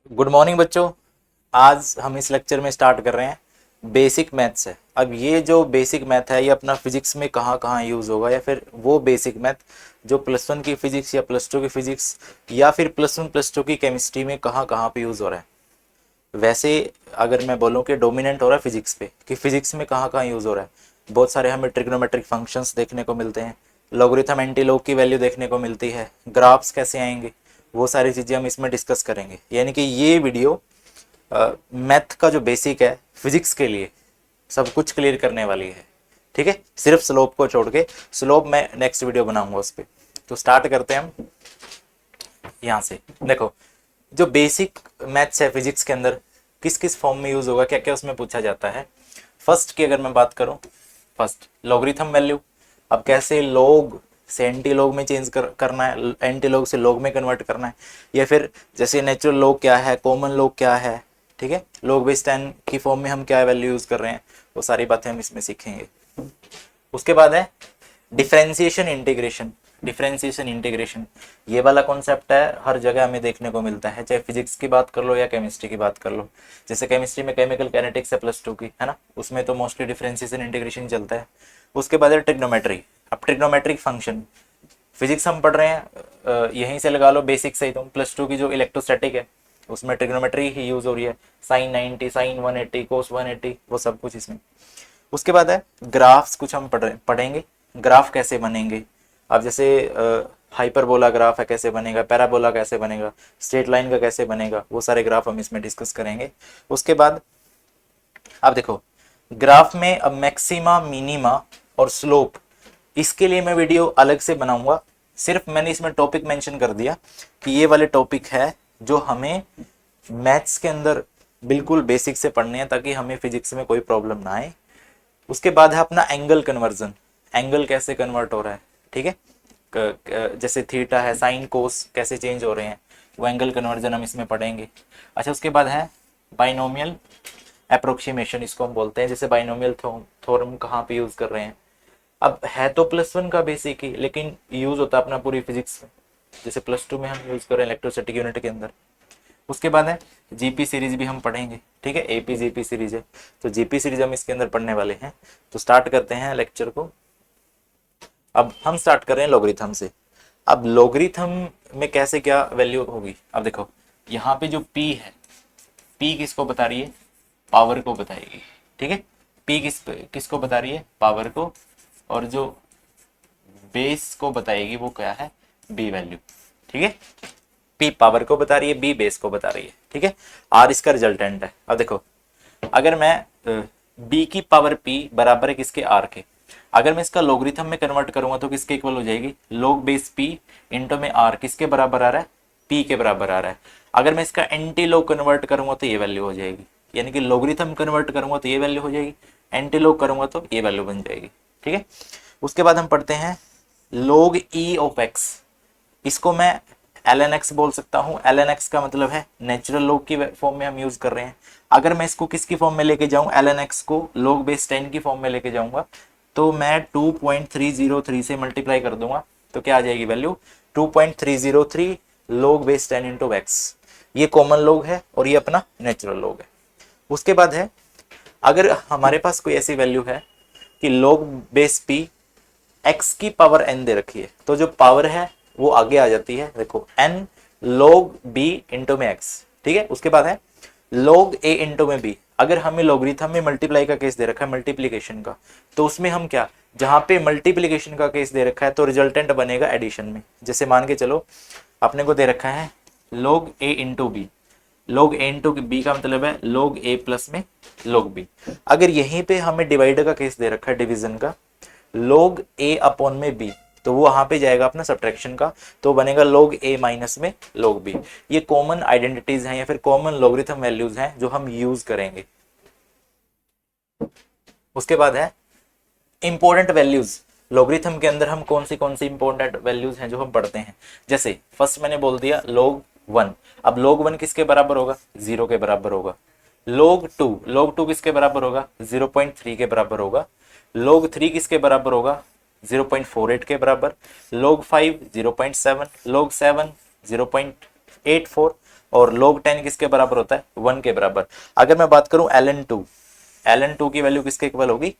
Good morning बच्चों। आज हम इस लेक्चर में स्टार्ट कर रहे हैं बेसिक मैथ्स है। अब ये जो बेसिक मैथ है ये अपना फिजिक्स में कहाँ कहाँ यूज़ होगा, या फिर वो बेसिक मैथ जो +1 की फिजिक्स या +2 की फिजिक्स या फिर +1 +2 की केमिस्ट्री में कहाँ कहाँ पे यूज़ हो रहा है। वैसे अगर मैं बोलूँ कि डोमिनेंट हो रहा है फिजिक्स पे, कि फिजिक्स में कहाँ कहाँ यूज़ हो रहा है, बहुत सारे हमें ट्रिग्नोमेट्रिक फंक्शंस देखने को मिलते हैं, लॉगरिथम एंटी लॉग की वैल्यू देखने को मिलती है, ग्राफ्स कैसे आएंगे, वो सारी चीज़ें हम इसमें डिस्कस करेंगे। यानी कि ये वीडियो मैथ का जो बेसिक है फिजिक्स के लिए सब कुछ क्लियर करने वाली है। ठीक है, सिर्फ स्लोप को छोड़ के, स्लोप मैं नेक्स्ट वीडियो बनाऊंगा उस पर। तो स्टार्ट करते हैं हम यहाँ से। देखो, जो बेसिक मैथ्स है फिजिक्स के अंदर किस किस फॉर्म में यूज होगा, क्या क्या उसमें पूछा जाता है। फर्स्ट की अगर मैं बात करूं, फर्स्ट लॉगरिथम वैल्यू। अब कैसे लॉग से एंटी लॉग में चेंज करना है, एंटी लॉग से लॉग में कन्वर्ट करना है, या फिर जैसे नेचुरल लॉग क्या है, कॉमन लॉग क्या है। ठीक है, लॉग बेस 10 की फॉर्म में हम क्या वैल्यू यूज कर रहे हैं, वो सारी बातें हम इसमें सीखेंगे। उसके बाद है डिफरेंशिएशन इंटीग्रेशन। डिफरेंशिएशन इंटीग्रेशन ये वाला कॉन्सेप्ट है, हर जगह हमें देखने को मिलता है, चाहे फिजिक्स की बात कर लो या केमिस्ट्री की बात कर लो। जैसे केमिस्ट्री में केमिकल कैनेटिक्स है +2 की, है ना, उसमें तो मोस्टली डिफरेंशिएशन इंटीग्रेशन चलता है। उसके बाद है ट्रिग्नोमेट्री। अब ट्रिग्नोमेट्रिक फंक्शन फिजिक्स हम पढ़ रहे हैं, यहीं से लगा लो बेसिक से ही, तुम +2 की जो इलेक्ट्रोस्टैटिक है उसमें ट्रिग्नोमेट्री ही यूज हो रही है, साइन 90, साइन 180, कोस 180, वो सब कुछ इसमें। उसके बाद है ग्राफ्स, कुछ हम पढ़ेंगे ग्राफ कैसे बनेंगे। अब जैसे हाइपरबोला ग्राफ है कैसे बनेगा, पैराबोला कैसे बनेगा, स्ट्रेट लाइन का कैसे बनेगा, वो सारे ग्राफ हम इसमें डिस्कस करेंगे। उसके बाद अब देखो, ग्राफ में अब मैक्सिमा, मिनिमा और स्लोप, इसके लिए मैं वीडियो अलग से बनाऊंगा। सिर्फ मैंने इसमें टॉपिक मेंशन कर दिया कि ये वाले टॉपिक है जो हमें मैथ्स के अंदर बिल्कुल बेसिक से पढ़ने हैं, ताकि हमें फिजिक्स में कोई प्रॉब्लम ना आए। उसके बाद है अपना एंगल कन्वर्जन, एंगल कैसे कन्वर्ट हो रहा है। ठीक है, जैसे थीटा है, साइन कोस कैसे चेंज हो रहे हैं, वो एंगल कन्वर्जन हम इसमें पढ़ेंगे। अच्छा, उसके बाद है बाइनोमियल अप्रोक्सीमेशन, इसको हम बोलते हैं, जैसे बाइनोमियल थ्योरम कहाँ पे यूज कर रहे हैं। अब है तो +1 का बेसिक ही, लेकिन यूज होता है अपना पूरी फिजिक्स में, जैसे +2 में हम यूज कर रहे हैं इलेक्ट्रोस्टैटिक यूनिट के अंदर। उसके बाद है जीपी सीरीज भी हम पढ़ेंगे। ठीक है, एपी जीपी सीरीज है, तो जीपी सीरीज हम इसके अंदर पढ़ने वाले हैं। तो स्टार्ट करते हैं लेक्चर को। अब हम स्टार्ट कर रहे हैं लॉगरिथम से। अब लॉगरिथम में कैसे क्या वैल्यू होगी, अब देखो यहाँ पे जो p है, p किसको बता रही है, पावर को बताएगी। ठीक है, p किसको बता रही है, पावर को, और जो बेस को बताएगी वो क्या है, b वैल्यू। ठीक है, p पावर को बता रही है, b बेस को बता रही है। ठीक है, r इसका रिजल्टेंट है। अब देखो, अगर मैं b की पावर p बराबर है किसके, r के, अगर मैं इसका लॉगरिथम में कन्वर्ट करूंगा तो किसके इक्वल हो जाएगी, log बेस p इंटू में r किसके बराबर आ रहा है, p के बराबर आ रहा है। अगर मैं इसका एंटी लॉग कन्वर्ट करूंगा तो ये वैल्यू हो जाएगी, यानी कि लॉगरिथम कन्वर्ट करूंगा तो ये वैल्यू हो जाएगी, एंटी लॉग करूंगा तो ये वैल्यू बन जाएगी। ठीक है, उसके बाद हम पढ़ते हैं log e ऑफ x। इसको मैं ln x बोल सकता हूँ। ln x का मतलब है नेचुरल लॉग की फॉर्म में हम यूज कर रहे हैं। अगर मैं इसको किसकी फॉर्म में लेके जाऊं, ln x को log बेस 10 की फॉर्म में लेके जाऊंगा, तो मैं 2.303 से मल्टीप्लाई कर दूंगा, तो क्या आ जाएगी value, 2.303 log base 10 into x. ये कॉमन लॉग है और ये अपना नेचुरल लॉग है। उसके बाद है, अगर हमारे पास कोई ऐसी वैल्यू है कि log बेस p x की पावर n दे रखी है, तो जो पावर है वो आगे आ जाती है। देखो n log b इंटू में x। ठीक है, उसके बाद है log a इंटू में b। अगर हमें लॉगरिथम में मल्टीप्लाई का केस दे रखा है, मल्टीप्लीकेशन का, तो उसमें हम क्या, जहां पे मल्टीप्लीकेशन का केस दे रखा है तो रिजल्टेंट बनेगा एडिशन में। जैसे मान के चलो अपने को दे रखा है log a into b, log a into b का मतलब है log a प्लस में log b। अगर यहीं पे हमें डिवाइड का केस दे रखा है, डिवीजन का, log a अपॉन में b, तो वो वहां पे जाएगा अपना सब्ट्रैक्शन का, तो बनेगा log a माइनस में log b। ये कॉमन आइडेंटिटीज हैं या फिर कॉमन लॉगरिथम वैल्यूज हैं जो हम यूज करेंगे। उसके बाद है इंपॉर्टेंट वैल्यूज। लॉगरिथम के अंदर हम कौन सी इंपॉर्टेंट वैल्यूज हैं जो हम पढ़ते हैं। जैसे फर्स्ट मैंने बोल दिया log 1। अब log 1 किसके बराबर होगा, 0 के बराबर होगा। log 2 किसके बराबर होगा, 0.3 के बराबर होगा। log 3 किसके बराबर होगा, 0.48 के बराबर। log 5 0.7, log 7 0.84, और log 10 किसके बराबर होता है, 1 के बराबर। अगर मैं बात करूं ln2 की वैल्यू किसके इक्वल होगी,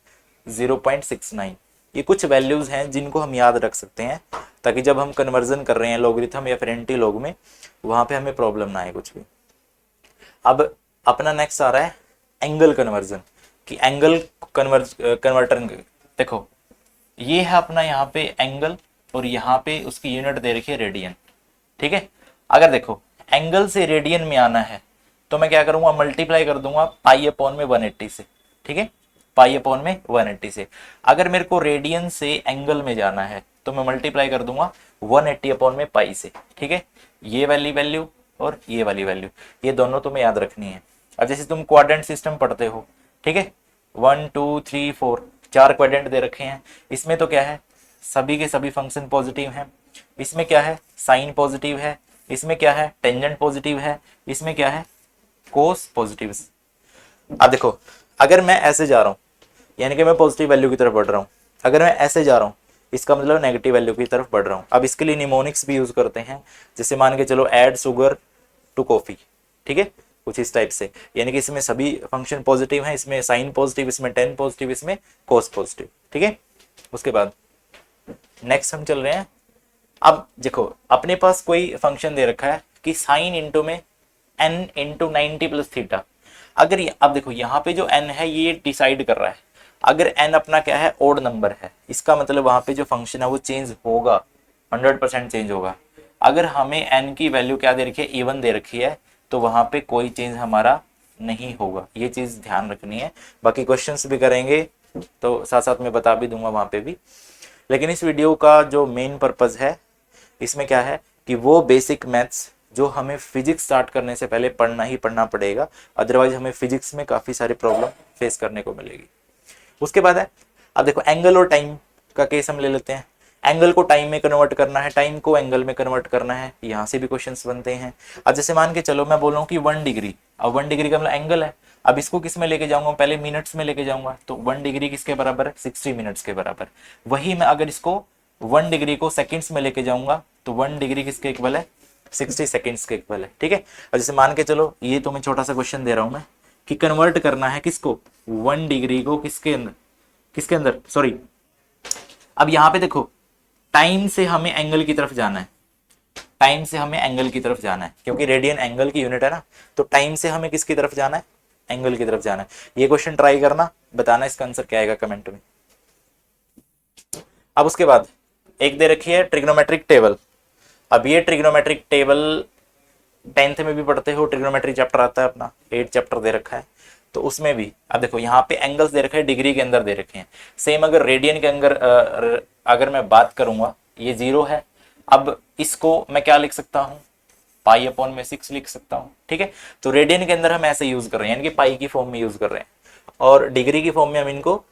0.69। ये कुछ वैल्यूज हैं जिनको हम याद रख सकते हैं ताकि जब हम कन्वर्जन कर रहे हैं लॉगरिथम या फिर एंटी लॉग में, वहां पे हमें प्रॉब्लम ना आए कुछ भी। अब अपना नेक्स्ट आ रहा है एंगल कन्वर्जन, कि एंगल कन्वर्टर देखो ये है अपना यहाँ पे एंगल, और यहाँ पे उसकी यूनिट दे रखी है रेडियन, ठीक है। अगर देखो एंगल से रेडियन में आना है तो मैं क्या करूंगा, मल्टीप्लाई कर दूंगा पाई अपॉन में 180 से, ठीक है, पाई अपॉन में 180 से। अगर मेरे को रेडियन से एंगल में जाना है तो मैं मल्टीप्लाई कर दूंगा 180 अपॉन में पाई से, ठीक है। ये वाली वैल्यू और ये वाली वैल्यू, ये दोनों तुम्हें याद रखनी है। अब जैसे तुम क्वाड्रेंट सिस्टम पढ़ते हो, ठीक है, 1 2 3 4 4 क्वाड्रेंट दे रखे हैं। इसमें तो क्या है, सभी के सभी फंक्शन पॉजिटिव हैं। इसमें क्या है, साइन पॉजिटिव है। इसमें क्या है, टेंजेंट पॉजिटिव है। इसमें क्या है, कोस पॉजिटिव। अब देखो अगर मैं ऐसे जा रहा हूं, यानी कि मैं पॉजिटिव वैल्यू की तरफ बढ़ रहा हूं, अगर मैं ऐसे जा रहा हूं इसका मतलब नेगेटिव वैल्यू की तरफ बढ़ रहा हूं। अब इसके लिए निमोनिक्स भी यूज करते हैं, जैसे मान के चलो ऐड शुगर टू कॉफी, ठीक है, कुछ इस टाइप से। यानी कि इसमें सभी फंक्शन पॉजिटिव हैं, इसमें साइन पॉजिटिव, इसमें टेन पॉजिटिव, इसमें कोस पॉजिटिव, ठीक है। उसके बाद नेक्स्ट हम चल रहे हैं। अब देखो अपने पास कोई फंक्शन दे रखा है कि साइन इंटू में n इंटू 90 प्लस थीटा। अगर अब देखो यहाँ पे जो n है ये डिसाइड कर रहा है, अगर n अपना क्या है, ओड नंबर है, इसका मतलब वहां पे जो फंक्शन है वो चेंज होगा, 100% चेंज होगा। अगर हमें n की वैल्यू क्या दे रखी है, इवन दे रखी है, तो वहां पे कोई चेंज हमारा नहीं होगा। ये चीज ध्यान रखनी है। बाकी क्वेश्चंस भी करेंगे तो साथ साथ में बता भी दूंगा वहां पे भी। लेकिन इस वीडियो का जो मेन पर्पज है इसमें क्या है कि वो बेसिक मैथ्स जो हमें फिजिक्स स्टार्ट करने से पहले पढ़ना ही पढ़ना पड़ेगा, अदरवाइज हमें फिजिक्स में काफी सारी प्रॉब्लम फेस करने को मिलेगी। उसके बाद है, अब देखो एंगल और टाइम का केस हम ले लेते हैं। एंगल को टाइम में कन्वर्ट करना है, टाइम को एंगल में कन्वर्ट करना है, यहाँ से भी क्वेश्चंस बनते हैं। अब जैसे मान के चलो मैं बोल रहा हूँ कि 1 डिग्री, अब 1 डिग्री का मतलब एंगल है। अब इसको किस में लेके जाऊंगा, पहले मिनट्स में लेके जाऊंगा, तो 1 डिग्री किसके बराबर है, 60 मिनट्स के बराबर। वही मैं अगर इसको 1 डिग्री को सेकंड्स में लेके जाऊंगा तो 1 डिग्री किसके इक्वल है, 60 सेकंड्स के इक्वल है, ठीक है। और जैसे मान के चलो ये तो मैं छोटा सा क्वेश्चन दे रहा हूं मैं कि कन्वर्ट करना है किसको, 1 डिग्री को किसके अंदर सॉरी। अब यहां पे देखो टाइम से हमें एंगल की तरफ जाना है, टाइम से हमें एंगल की तरफ जाना है, क्योंकि रेडियन एंगल की यूनिट है ना। तो टाइम से हमें किसकी तरफ जाना है, एंगल की तरफ जाना है। ये क्वेश्चन ट्राई करना, बताना इसका आंसर क्या आएगा कमेंट में। अब उसके बाद एक दे रखी है ट्रिग्नोमेट्रिक टेबल। अब ये ट्रिग्नोमेट्रिक टेबल 10th में भी पढ़ते हो, ट्रिग्नोमेट्री चैप्टर आता है अपना, 8 चैप्टर दे रखा है, तो उसमें भी अब देखो यहाँ पे एंगल्स दे रखे हैं, डिग्री के अंदर दे रखे हैं। सेम अगर रेडियन के अंदर अगर मैं बात करूंगा, ये 0 है। अब इसको मैं क्या लिख सकता हूँ, पाई अपॉन में 6 लिख सकता हूँ, ठीक है। तो रेडियन के अंदर हम ऐसे यूज कर रहे हैं, यानी कि पाई की फॉर्म में यूज कर रहे हैं, और डिग्री की फॉर्म में हम इनको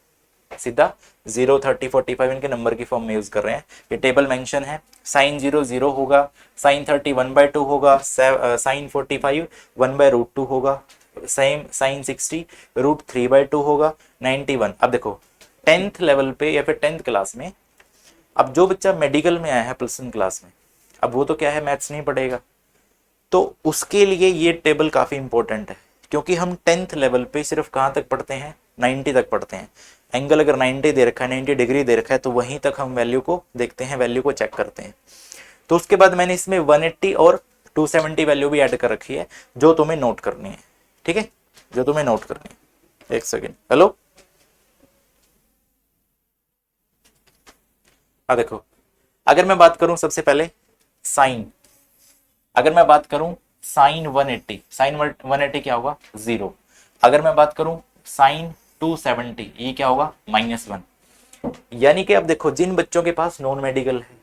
सीधा 0 30 45 इनके नंबर की फॉर्म में यूज कर रहे हैं। ये टेबल मेंशन है। साइन 0 0 होगा, साइन 30 1/2 होगा, साइन 45 1/√2 होगा, साइन 60 √3/2 होगा, 91। अब देखो 10th लेवल पे या फिर 10th क्लास में, अब जो बच्चा मेडिकल में आया है +1 क्लास में, अब वो तो क्या है, मैथ्स नहीं पढ़ेगा, तो उसके लिए ये टेबल काफी इंपॉर्टेंट है। क्योंकि हम 10th लेवल पे सिर्फ कहाँ तक पढ़ते हैं, 90 तक पढ़ते हैं। एंगल अगर 90 दे रखा है, 90 डिग्री दे रखा है, तो वहीं तक हम वैल्यू को देखते हैं, वैल्यू को चेक करते हैं। तो उसके बाद मैंने इसमें 180 और 270 वैल्यू भी ऐड कर रखी है, जो तुम्हें नोट करनी है, ठीक है, जो तुम्हें नोट करनी है। एक सेकेंड, हेलो, देखो अगर मैं बात करूं सबसे पहले साइन, अगर मैं बात करूं साइन 180, साइन 180 क्या होगा, 0। अगर मैं बात करूं साइन 270, ये क्या होगा, -1। यानी कि अब देखो जिन बच्चों के पास नॉन मेडिकल है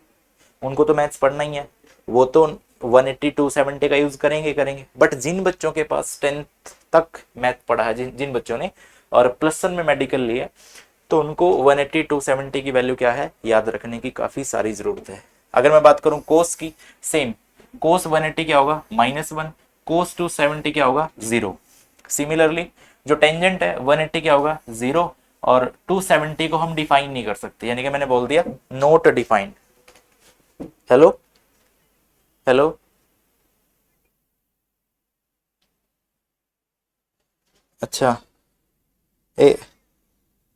उनको तो मैथ्स पढ़ना ही है, वो तो 180 270 का यूज करेंगे। बट जिन बच्चों के पास 10th तक मैथ पढ़ा है, जिन बच्चों ने और +1 में मेडिकल लिया, तो उनको 180 270 की वैल्यू क्या है, याद रखने की काफी सारी जरूरत है। अगर मैं बात करूं कोस की, सेम कोस 180 क्या होगा, -1, कोस 270 क्या होगा, 0। सिमिलरली जो टेंजेंट है 180 क्या होगा, 0, और 270 को हम डिफाइन नहीं कर सकते, यानी कि मैंने बोल दिया नोट डिफाइंड। हेलो हेलो, अच्छा ए,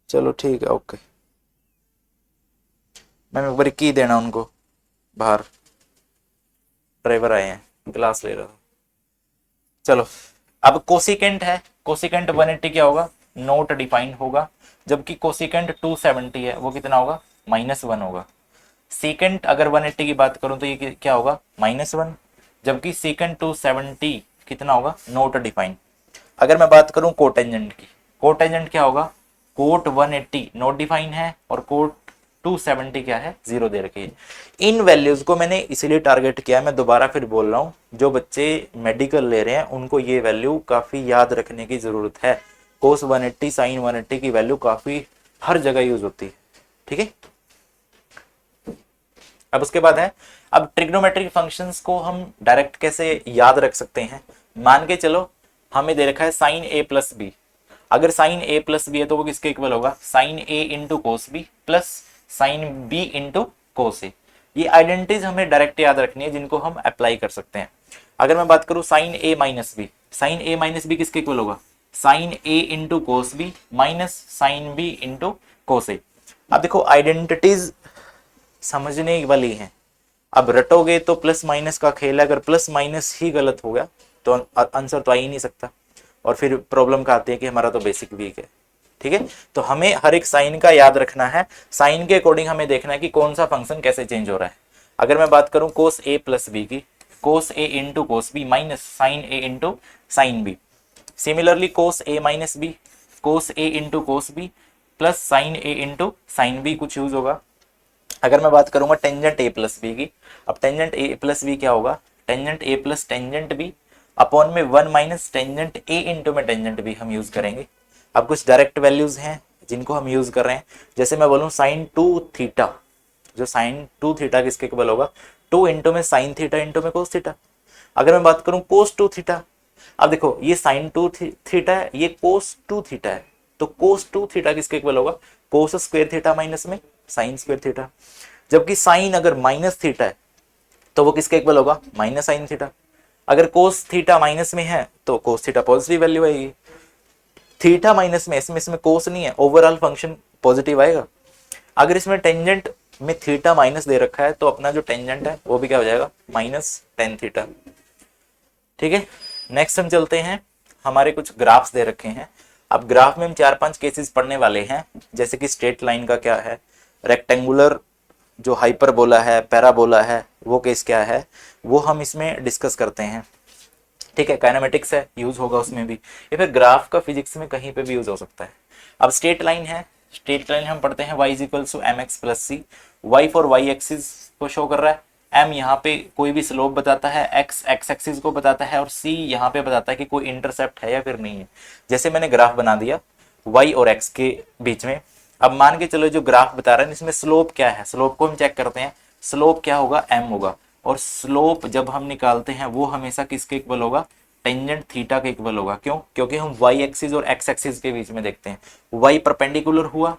चलो ठीक है, ओके। मैम एक बार की देना उनको, बाहर ड्राइवर आए हैं, क्लास ले रहा था। चलो, अब कोसिकेंट है, कोसिकेंट 180 क्या होगा, नोट डिफाइंड होगा। जबकि कोसिकेंट 270 है, वो कितना होगा, -1 होगा। सीकेंट अगर 180 की बात करूं तो ये क्या होगा, -1। जबकि सीकेंट 270 कितना होगा, नोट डिफाइंड। अगर मैं बात करूं कोटेंजेंट की, कोटेंजेंट क्या होगा, कोट 180 नोट डिफाइन है और कोट 270 क्या है, 0 दे रखी है। इन वैल्यूज को मैंने इसीलिए टारगेट किया, मैं दोबारा फिर बोल रहा हूँ, जो बच्चे मेडिकल ले रहे हैं उनको ये वैल्यू काफी याद रखने की जरूरत है। कोस 180 साइन 180 की वैल्यू काफी हर जगह यूज होती है, ठीक है। अब उसके बाद है, अब ट्रिग्नोमेट्रिक फंक्शंस को हम डायरेक्ट कैसे याद रख सकते हैं। मान के चलो हमें दे रखा है साइन ए प्लस बी। अगर साइन ए प्लस बी है तो वो किसके इक्वल होगा, sine A into cos B plus sine B into cos A. ये आइडेंटिटीज हमें डायरेक्ट याद रखनी है, जिनको हम अप्लाई कर सकते हैं। अगर मैं बात करूं sine A minus B, sine A minus B किसके इक्वल होगा, sine A into cos B minus sine B into cos A. अब देखो आइडेंटिटीज समझने वाली है। अब रटोगे तो प्लस माइनस का खेल है, अगर प्लस माइनस ही गलत हो गया तो आंसर तो आ ही नहीं सकता, और फिर प्रॉब्लम का आती है कि हमारा तो बेसिक वीक है, ठीक है। तो हमें हर एक साइन का याद रखना है, साइन के अकॉर्डिंग हमें देखना है कि कौन सा फंक्शन कैसे चेंज हो रहा है। अगर मैं बात करूं कोस ए प्लस बी की, cos A into cos B minus sine A into sine B. Similarly cos A minus B, cos A into cos B plus sine A into sine B कुछ यूज होगा। अगर मैं बात करूंगा टेंजेंट ए प्लस बी की, अब tangent a plus b क्या होगा, tangent a plus tangent b upon में 1 माइनस टेंजेंट ए इंटू में टेंजेंट बी हम यूज करेंगे। अब कुछ डायरेक्ट वैल्यूज हैं जिनको हम यूज कर रहे हैं, जैसे मैं बोलूं साइन 2 थीटा, जो साइन 2 थीटा किसके इक्वल होगा, 2 इंटू में साइन थीटा इंटू में कोस थीटा। अगर मैं बात करूं कोस 2 थीटा, अब देखो ये साइन 2 थीटा है, ये कोस 2 थीटा है, तो कोस 2 थीटा किसके इक्वल होगा, कोस स्क्वायर थीटा माइनस में साइन स्क्वायर थीटा। जबकि साइन अगर माइनस थीटा है तो वो किसके इक्वल होगा, माइनस साइन थीटा। अगर कोस थीटा माइनस में है तो कोस थीटा पॉजिटिव वैल्यू आएगी। थीटा माइनस में, इसमें कोस नहीं है, ओवरऑल फंक्शन पॉजिटिव आएगा। अगर इसमें टेंजेंट में थीटा माइनस दे रखा है तो अपना जो टेंजेंट है वो भी क्या हो जाएगा, माइनस टेन थीटा, ठीक है। नेक्स्ट हम चलते हैं, हमारे कुछ ग्राफ्स दे रखे हैं। अब ग्राफ में हम 4-5 केसेस पढ़ने वाले हैं, जैसे कि स्ट्रेट लाइन का क्या है, रेक्टेंगुलर जो हाइपरबोला है, पैराबोला है, वो केस क्या है, वो हम इसमें डिस्कस करते हैं, ठीक है। काइनेमेटिक्स है, यूज होगा उसमें भी, या फिर ग्राफ का फिजिक्स में कहीं पे भी यूज हो सकता है। अब स्ट्रेट लाइन है, स्ट्रेट लाइन हम पढ़ते हैं y is equal to m x plus c. Y for Y axis को शो कर रहा है, m यहाँ पे कोई भी स्लोप बताता है, x एक्स एक्सिस को बताता है, और c यहाँ पे बताता है कि कोई इंटरसेप्ट है या फिर नहीं है। जैसे मैंने ग्राफ बना दिया y और x के बीच में। अब मान के चलो जो ग्राफ बता रहा है इसमें स्लोप क्या है, स्लोप को हम चेक करते हैं। स्लोप क्या होगा, m होगा, और स्लोप जब हम निकालते हैं वो हमेशा किसके इक्वल होगा, टेंजेंट थीटा के इक्वल होगा। क्यों, क्योंकि हम y एक्सिस और x एक्सिस के बीच में देखते हैं। y परपेंडिकुलर हुआ,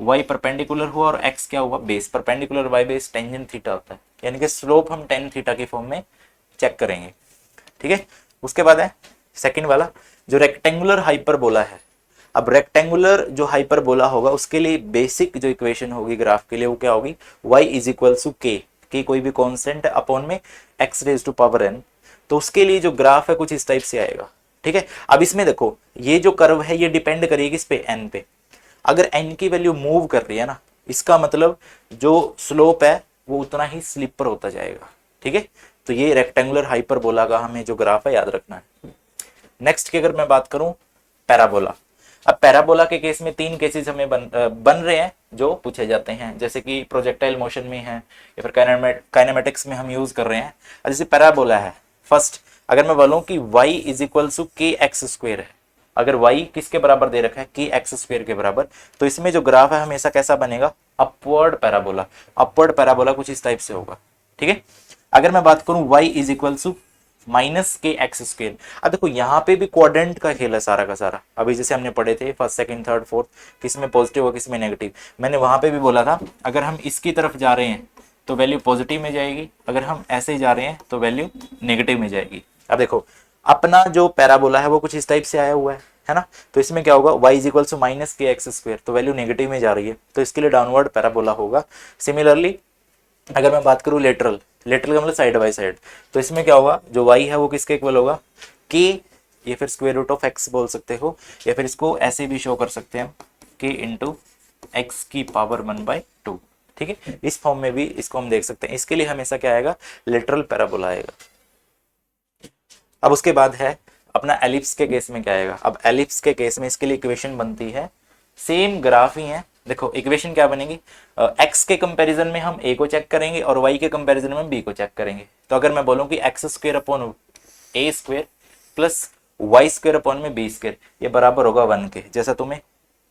y परपेंडिकुलर हुआ, और x क्या हुआ, base. Perpendicular y base tangent theta होता है, यानी कि स्लोप हम टेन थीटा की फॉर्म में चेक करेंगे, ठीक है। उसके बाद है सेकंड वाला, जो रेक्टेंगुलर हाइपरबोला है। अब रेक्टेंगुलर जो हाइपरबोला होगा उसके लिए बेसिक जो इक्वेशन होगी ग्राफ के लिए वो क्या होगी, y इज इक्वल टू के कोई भी कांस्टेंट है अपॉन में x raise to power n। तो उसके लिए जो ग्राफ है कुछ इस टाइप से आएगा, ठीक है। अब इसमें देखो ये जो कर्व है ये डिपेंड करेगी इस पे n पे। अगर n की वैल्यू मूव कर रही है ना, इसका मतलब जो स्लोप है वो उतना ही स्लिपर होता जाएगा, ठीक है। तो ये रेक्टेंगुलर हाइपरबोला का हमें जो ग्राफ है याद रखना है। नेक्स्ट की अगर मैं बात करूं पैराबोला। अब पैराबोला के केस में 3 केसेस हमें बन रहे हैं जो पूछे जाते हैं, जैसे कि प्रोजेक्टाइल मोशन में है या फिर काइनेमेटिक्स में हम यूज कर रहे हैं। जैसे पैराबोला है, फर्स्ट अगर मैं बोलूं कि y इज इक्वल टू के एक्स स्क्वेयर है, अगर y किसके बराबर दे रखा है, के एक्स स्क्वेयर के बराबर, तो इसमें जो ग्राफ है हमेशा कैसा बनेगा, अपवर्ड पैराबोला। अपवर्ड पैराबोला कुछ इस टाइप से होगा, ठीक है। अगर मैं बात करूं y is equal to minus k x square, अब देखो यहाँ पे भी क्वाड्रेंट का खेल है सारा का सारा। अभी जैसे हमने पढ़े थे फर्स्ट सेकंड थर्ड फोर्थ, किसमें पॉजिटिव और किसमें नेगेटिव। मैंने वहां पे भी बोला था अगर हम इसकी तरफ जा रहे हैं तो वैल्यू पॉजिटिव में जाएगी, अगर हम ऐसे ही जा रहे हैं तो वैल्यू नेगेटिव में जाएगी। अब देखो अपना जो पैराबोला है वो कुछ इस टाइप से आया हुआ है, है ना। तो इसमें क्या होगा, y is equal to minus k x square, तो वैल्यू नेगेटिव में जा रही है, तो इसके लिए डाउनवर्ड पैराबोला होगा। सिमिलरली अगर मैं बात करूँ लेटरल, लेटरल का मतलब साइड बाय साइड, तो इसमें क्या होगा, जो y है वो किसके इक्वल होगा, k, ये फिर स्क्वायर रूट ऑफ x बोल सकते हो, या फिर इसको ऐसे भी शो कर सकते हैं k इंटू एक्स की पावर 1/2। ठीक है, इस फॉर्म में भी इसको हम देख सकते हैं। इसके लिए हमेशा क्या आएगा, लेटरल पैराबोला आएगा। अब उसके बाद है अपना एलिप्स के केस में क्या आएगा। अब एलिप्स के केस में इसके लिए इक्वेशन बनती है, सेम ग्राफ ही है। देखो इक्वेशन क्या बनेगी, x के कंपैरिजन में हम a को चेक करेंगे और y के कंपैरिजन में हम b को चेक करेंगे। तो अगर मैं बोलूं कि x square upon a square plus y square upon में b स्क्वायर, ये बराबर होगा 1 के, जैसा तुम्हें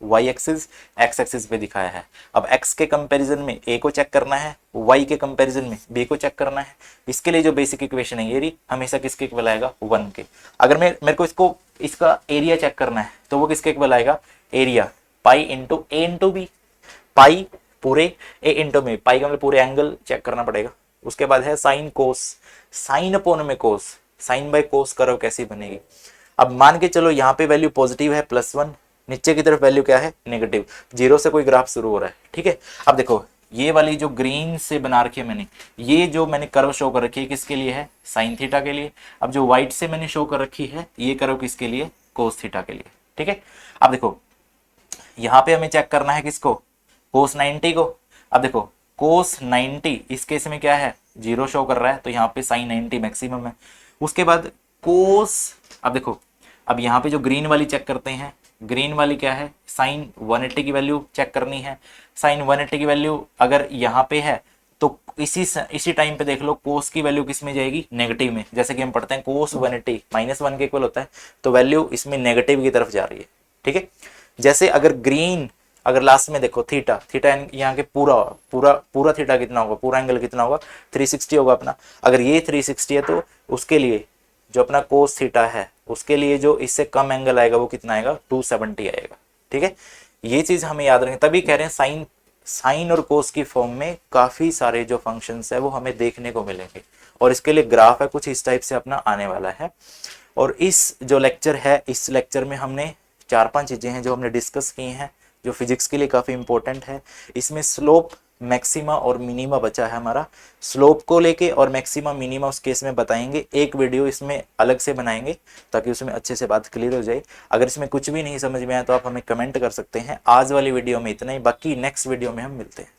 y एक्सिस x एक्सिस पे दिखाया है। अब x के कंपैरिजन में a को चेक करना है, y के कंपैरिजन में b को चेक करना है। इसके लिए जो बेसिक इक्वेशन है ये रही, हमेशा किसके इक्वल आएगा, 1 के। अगर मेरे को इसका एरिया चेक करना है तो वो किसके इक्वल आएगा, एरिया पाई इंटू ए इंटू बी, पाई पूरे ए इंटू में, पाई का मतलब पूरे एंगल चेक करना पड़ेगा। उसके बाद है साइन कोस, साइन अपोन में कोस, साइन बाय कोस कर्व कैसी बनेगी। अब मान के चलो यहाँ पे वैल्यू पॉजिटिव है +1, नीचे की तरफ वैल्यू क्या है, नेगेटिव, जीरो से कोई ग्राफ शुरू हो रहा है। ठीक है, अब देखो ये वाली जो ग्रीन से बना रखी है मैंने, ये जो मैंने कर्व शो कर रखी है किसके लिए है, साइन थीटा के लिए। अब जो व्हाइट से मैंने शो कर रखी है ये कर्व किसके लिए, कोस थीटा के लिए। ठीक है, अब देखो यहाँ पे हमें चेक करना है किसको, कोस 90 को। अब देखो कोस 90 इस केस में क्या है, जीरो शो कर रहा है, तो यहाँ पे साइन 90 मैक्सिमम है। उसके बाद कोस, अब देखो अब यहाँ पे जो ग्रीन वाली चेक करते हैं, ग्रीन वाली क्या है, साइन 180 की वैल्यू चेक करनी है। साइन 180 की वैल्यू अगर यहाँ पे है तो इसी टाइम पे देख लो कोस की वैल्यू किस में जाएगी, नेगेटिव में। जैसे कि हम पढ़ते हैं कोस 180 -1 के इक्वल होता है, तो वैल्यू इसमें नेगेटिव की तरफ जा रही है। ठीक है, जैसे अगर ग्रीन, अगर लास्ट में देखो थीटा, थीटा यहाँ के पूरा थीटा कितना होगा, पूरा एंगल कितना होगा, 360 होगा अपना। अगर ये 360 है तो उसके लिए जो अपना कोस थीटा है उसके लिए जो इससे कम एंगल आएगा वो कितना आएगा, 270 आएगा। ठीक है, ये चीज हमें याद रखें, तभी कह रहे हैं साइन और कोस की फॉर्म में काफी सारे जो फंक्शंस है वो हमें देखने को मिलेंगे, और इसके लिए ग्राफ है कुछ इस टाइप से अपना आने वाला है। और इस जो लेक्चर है, इस लेक्चर में हमने 4-5 चीजें हैं जो हमने डिस्कस की हैं, जो फिजिक्स के लिए काफी इंपॉर्टेंट है। इसमें स्लोप, मैक्सिमा और मिनिमा बचा है हमारा। स्लोप को लेके और मैक्सिमा मिनिमा उस केस में बताएंगे, एक वीडियो इसमें अलग से बनाएंगे ताकि उसमें अच्छे से बात क्लियर हो जाए। अगर इसमें कुछ भी नहीं समझ में आया तो आप हमें कमेंट कर सकते हैं। आज वाली वीडियो में इतना ही, बाकी नेक्स्ट वीडियो में हम मिलते हैं।